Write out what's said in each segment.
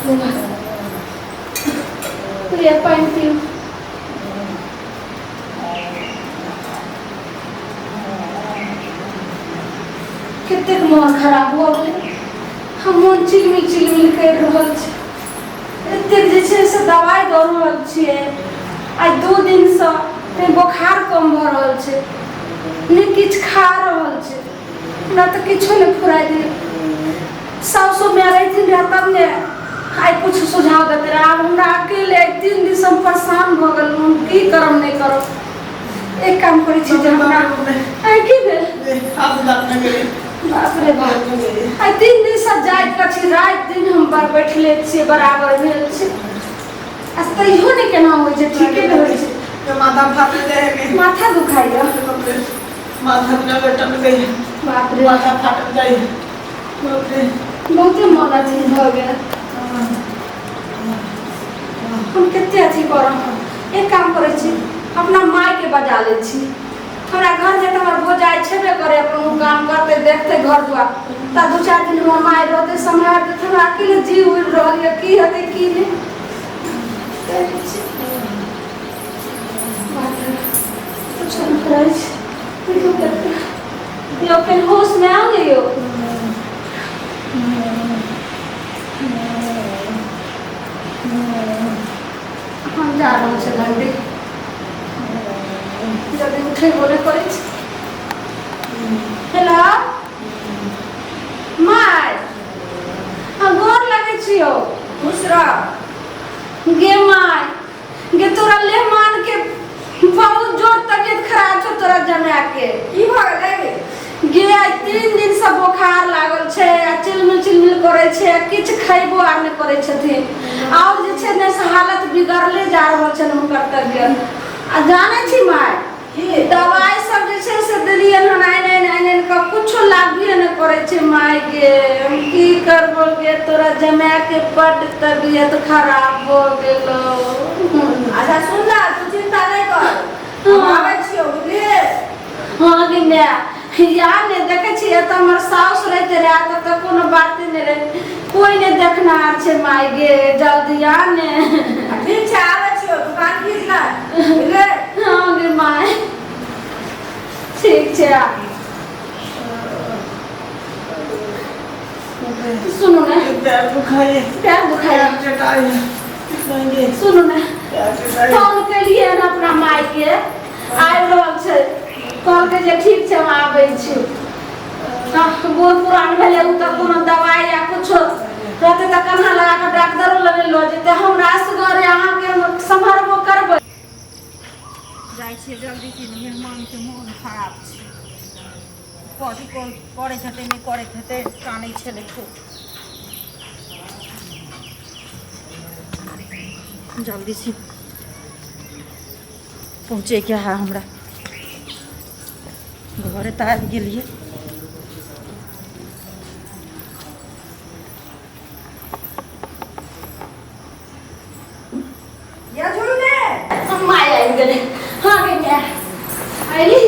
ले पानी पियो। कितने मन खराब हो गए। हम मन चिलमिल कर रहल छी। एतेक जे छै से दवाई दऽ रहल छियै। आज 2 दिन से बुखार कम भऽ रहल छै। नहीं किछ खा रहल छै। हमरा तऽ किछो नहीं फुराई दे। सासु में रहथिन रह तब ने आई कुछ सुझाव देते रहे। आब हमरा अकेले 3 दिन से हम परेशान भ गेल। हम की करब नहीं करब। एक काम करै छी जे हमरा आई की भेल बाप रे बाप। आई 3 दिन से जाइत कछि रात दिन हम बार बैठले छियै बराबर भेल छै। आज तैयो नहीं केना होय छै ठीके नहीं होय छै। माथा फाट जाए माथा दुखाइया माथा में लटक गई। बाप रे माथा फाट जाए बाप रे बहुते मोला चीज भ गेल। हम कते अथी करब। एक काम करै छी अपना माय के बजा ले छी। हमरा घर में तो हमर भोजाई छेबे करे अपन काम करते देखते घर दुआर ता 2-4 दिन हमर माय रहते संभाल के हमरा अकेले जीव उड़ रहल है की हेते की नहीं कुछ नहीं करे छी। यो कन होश में आ गयो। हम जा रहल छै घंटे जल्दी उठे बोले करे छी। हेलो माय हम गोर लगे छियो। खुश रह गे माय गे तोरा ले मान के बहुत जोर तबियत खराब छ तोरा जमा के की भ गेलै गे आई 3 दिन से बुखार लागल छै। आ चिलमिल करे छै। किछ खैबो आर नहीं करे छथिन। और जे छै ने से हालत बिगड़ले जा रहल छै हुनकर तबियत। आ जाने छी माय दवाई सब जे छै से देलिए हन आइन का कुछो लागबे नहीं करे छै माय गे। हम की करबो गे तोरा जमा के बड तबियत खराब हो गेलो। अच्छा सुन ना तू चिंता नहीं कर हम आबै छियो बुझलिए। हां गे मैं यार ने देखे छी त हमर साउस रहते रहे त कोनो बात नहीं रहे। कोई नहीं देखना छै माय गे जल्दी आ ने। ठीक छै आबै छियो दुकान खींच ना बुझले। हां गे माय ठीक छै। सुनो ना पैर दुखाए चटाई नहीं सुनो ना चटाई फोन के लिए ना अपना माय के आइ रहल छै कहल के जे ठीक छै हम आबै छी। बहुत पुरान भेले उ त कोनो दवाई या कुछो रहते त कन्हा लगा के डॉक्टरो लगे लो जेते। हमरा असगर अहाँ के संभालबो करबै। जाई छी जल्दी की मेहमान के मन खराब छै। कथी करे छते नहीं करे छते कानै छले खूब। जल्दी से पहुँचे क्या है हमरा घरे त आबि गेलिए। या झुलने हम माय आबि गेलै। हां गे मैं आइली।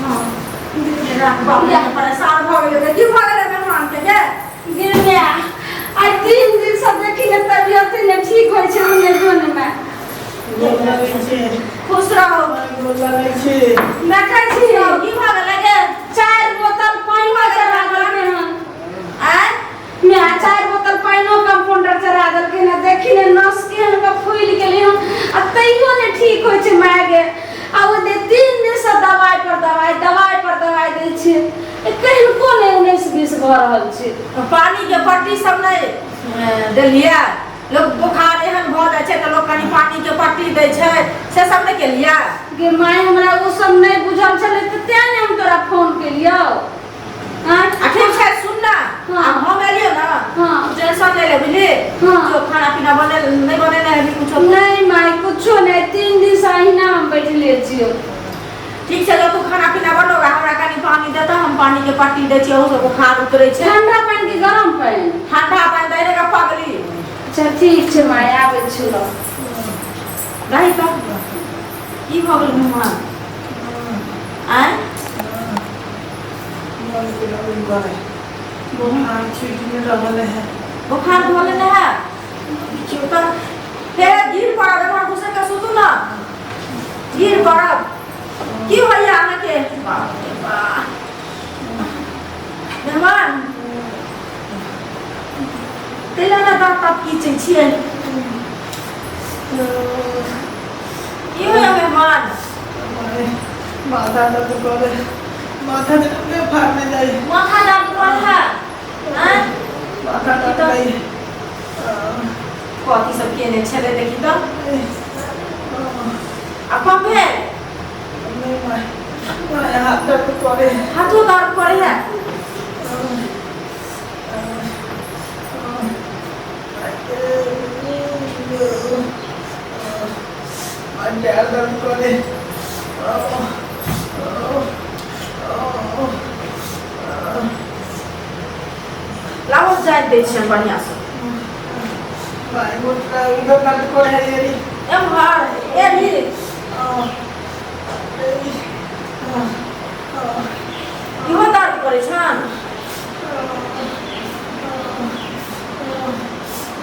हां बाबूया परेशान भ गेलै की भ गेलै मेहमान के गे गे मैं आई 3 दिन से देखी ने तबियत ने ठीक होय छै ने जोन में। गोल लगै छै खुश रहो गोल लगै छै देखै छी की भ गेलै गे 4 बोतल पानी चढ़ा देलकै हन। आ मैं 4 बोतल पानी कंपाउंडर चढ़ा देलकै ना देखी ने नस केहन का फूल गेलै हन। आ तैयो ने ठीक होय छै माय गे। आ ओ दे 3 दिन से दवाई पर दवाई दै छै। केहन को ने 19-20 भ रहल छै। पानी के पट्टी सब नहीं देलिए। लोग बुखार एहन भ जाय छै त लोग कनी पानी के पट्टी दै छै से सब नहीं केलिए। गे माय हमरा वो सब नहीं बुझल छले त तें ने हम तोरा फोन केलियो। हां ठीक छै सुन ना हम एलियो ना टेंशन नहीं ले बुझली। जो खाना पीना बने नहीं बने नहीं कुछ नहीं माय कुछो नहीं 3 दिन से अहिना हम बैठले छियो। ठीक छै जो तू खाना पीना बनोगा हमरा कनी पानी देता हम पानी के पट्टी दै छी ओहू से बुखार उतरे छै। ठंडा पानी की गरम पानी ठंडा पानी दै रे पगली। अच्छा ठीक छै माय आबै छी रो रही त की भ गेल मेहमान आय बुखार छूट नहीं रहल है। बुखार भले ना है क्यों तो हे गिर पड़ा देखो दूसरे का सुतू ना गिर पड़ा क्यों भैया आने के मेहमान तेला ना बात आप की चाहिए क्यों है मेहमान माथा दर्द करे माथा में फाड़ने जाए माथा दर्द कर है हैं माथा दर्द नहीं कथी सब के ने छले देखी तो आपा पे नहीं मैं हाथ दर्द करे हाथों दर्द करे है दर्द करे लाओ जाए दे छे बढ़िया से भाई मुझे इधर दर्द करे ये एम हार ए भी इहो दर्द करे छन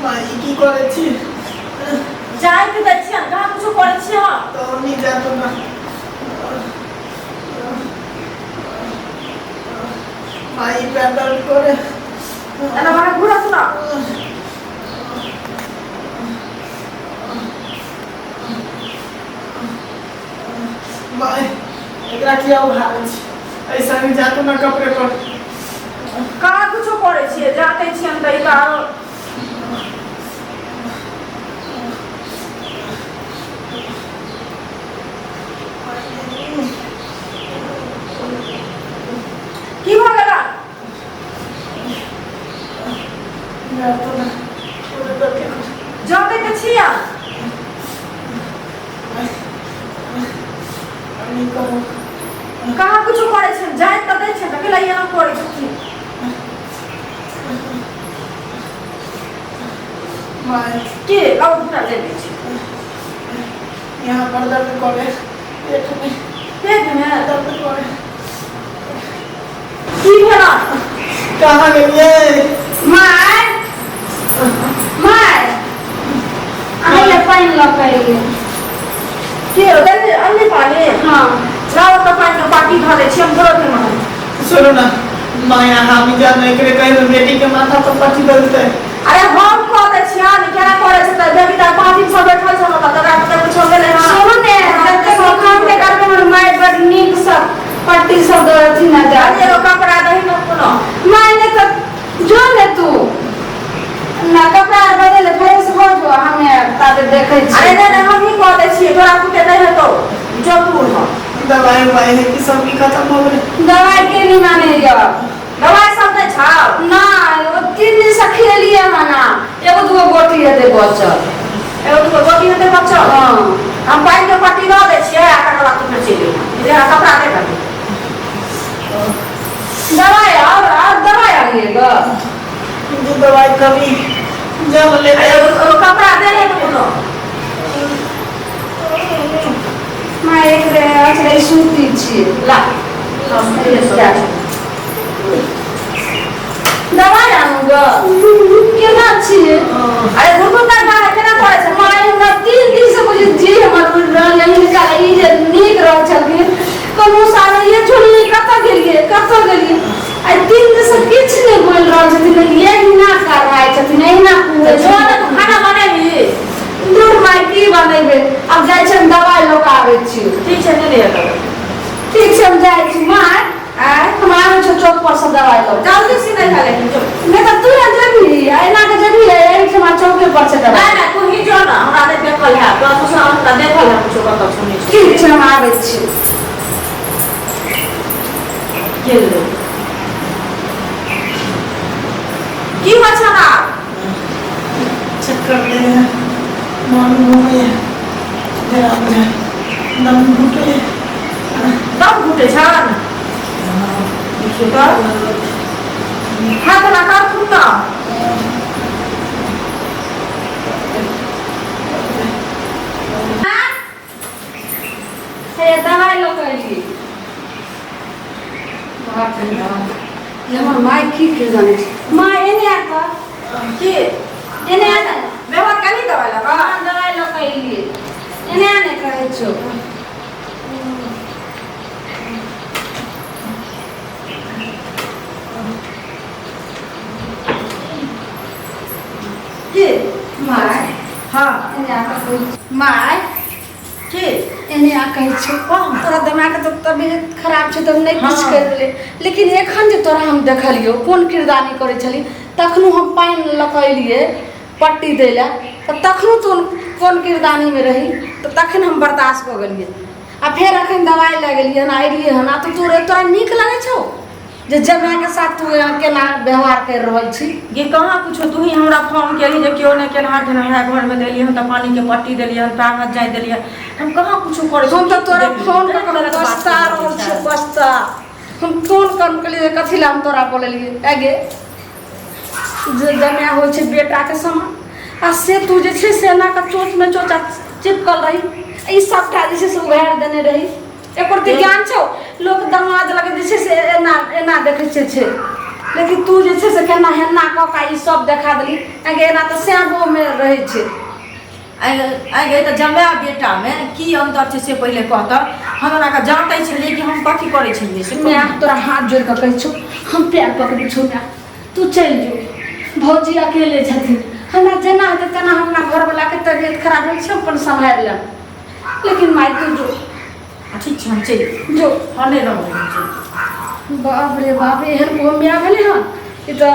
माई की करे छी जाए के दे छन कहां कुछ करे छी हां तो नहीं जातो ना माई पे दर्द करे एना बाहर घुरा सुना माई एकरा किया उठावे छी ऐसा नहीं जातो ना कपड़े पर कहां कुछ करे छी जाते छी हम दई बारो की हो गया जातो ना पूरे दर्द जाते के छिया नहीं करो कहां कुछ करे छन जाए त दे छन के लइया न करे छी माई के लाओ उठा ले दे छी यहाँ पर दर्द करे पेट में दर्द करे की भेला कहाँ गेलिए माय माय आइए पानी लगाइए के दे अन्ने पाले हाँ लाओ त पानी का पाटी धरे छी हम धरो के मन सुनो ना माया हम जान नहीं करे कहीं बेटी के माथा पर पट्टी दलते अरे हम कह दे छी आ केना करे छै त बेबी ता पाटी सब बैठल छ त तोरा के कुछ हो गेले हां सुनो ने जब तक काम के करके मन माय बड़ नीक सब पट्टी सब दरथी ना जा अरे एगो कपड़ा दही न कोनो माय ने तो जो ने तू ना कपड़ा बदल फ्रेश हो जो हमें ताबे देखे छी अरे नहीं हम ही कह दे छी तोरा कुटे नहीं है तो जो तू हो दवाई वाई है कि सब की खत्म हो गए दवाई के नहीं माने जा दवाई सब दे छाव ना वो 3 दिन से खेलिए माना एगो दूगो गोटी है दे बचल एगो तो गोटी हते बच्चा हां हम पानी के पट्टी द दे छियै आ कटवा तू में चली ये कपड़ा दे कर दवाई और दवाई आ गई ग जो दवाई कभी जब ले एगो कपड़ा दे ले कोनो मां एक रे अछले सूती छी ला हम ये सब दवाई आनु ग केना छी अरे गुरु ना गा केना करे छै मां हमरा 3 दिन से मुझे जी हमर यही निकाल ई जे नीक रह छलखिन कोनो सारे ये छोड़ी कत गेलिए आई 3 दिन से किछ नहीं बोल रहल छथिन ये ना कर रहा छथिन एहिना पूरे जो ना खाना बनेबी दूर माई की बनेबे अब जाय छै दवाई लोक आबै छी ठीक छै ले ले ठीक छै हम जाय छी मां आय हमारे चौक पर से दवाई लो जल्दी से नहीं खा लेकिन जो नहीं तो तू ना जबी एना के जबी एही से हमारे चौके पर से दवाई नहीं तू ही जो ना हमरा ने देखल है तो तू से हमरा देखल है कुछ बात सुनी ठीक छै हम आबै छी गेल की हो छना चक्कर ले रहे हैं मन घूमे जरा मुझे दम घुटे दम घुटे छन देखिए तो हाथ लगा खुदा हे दवाई लो करी बात नहीं ये हमर माई की के जाने मां एने आता की एने आता मैं छो के माय हाँ एने आके कोई माय के एने आके छो तोरा दिमाग के तो तबियत खराब छै तो नहीं कुछ हाँ। कर ले लेकिन एखन जे तोरा हम देखलियो कोन किरदानी करे छली तखनो हम पानी लकैलिए पट्टी देला तो तखनो तू कोन किरदानी में रही तो तखन हम बर्दाश्त कर गेलिए आ फिर अखन दवाई लगेलिए ना एलिए हन तो तोरा नीक लगे छौ जे जमाय के साथ तू केना व्यवहार कर रहल छी ये कहाँ कुछो तू ही हमरा फोन केली जे क्यों नहीं केनहार केनहार घर में देली हम तो पानी के पट्टी देली हम पैर हाथ जाय देली हम कहाँ कुछो करे हम तो तोरा फोन कर बस्ता रहल छी बस्ता हम फोन कर के लिए कथी ला हम तोरा बोललिए आगे जे जमाय होइ छै बेटा के समान आ से तू जे छै से एना के चोच में चोचा चिपकल रही ई सबटा जे छै से उघाड़ देने रही एकर के ज्ञान छौ लोग दमाद लगे जे छै से एना एना देखे छै लेकिन तू जे छै से केना हेन्ना क का ई सब देखा देली आगे एना तो श्यामो में रहे छै आगे तो जमाय बेटा में की अंतर छै से पहले कहता हमरा का जानते छलिए कि हम कथी करे छलिए से मैं तोरा हाथ जोड़ के कहै छौ हम पैर पकड़ै छौ ना तू चल जो भौजी अकेले छथिन हमरा जेना हेतै तेना हमरा घरवाला के तबियत खराब होइ छै अपन सम्हार ले लेकिन माय तू जो ठीक छै हम चल जो हने रहो बाप रे बाप एहन को मिया भेलै हन ई तो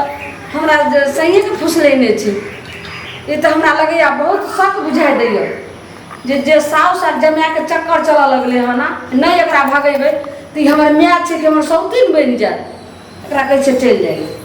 हमरा सही के फुसलेने छै ई तो हमरा लगैया बहुत शक बुझाइ दैया जे साउस आ जमाय के चक्कर चलऽ लगलै हन नहीं एकरा भगेबै तऽ ई हमर माय छै कि हमर सौतीन बनि जायत एकरा कहै छै चलि जाइ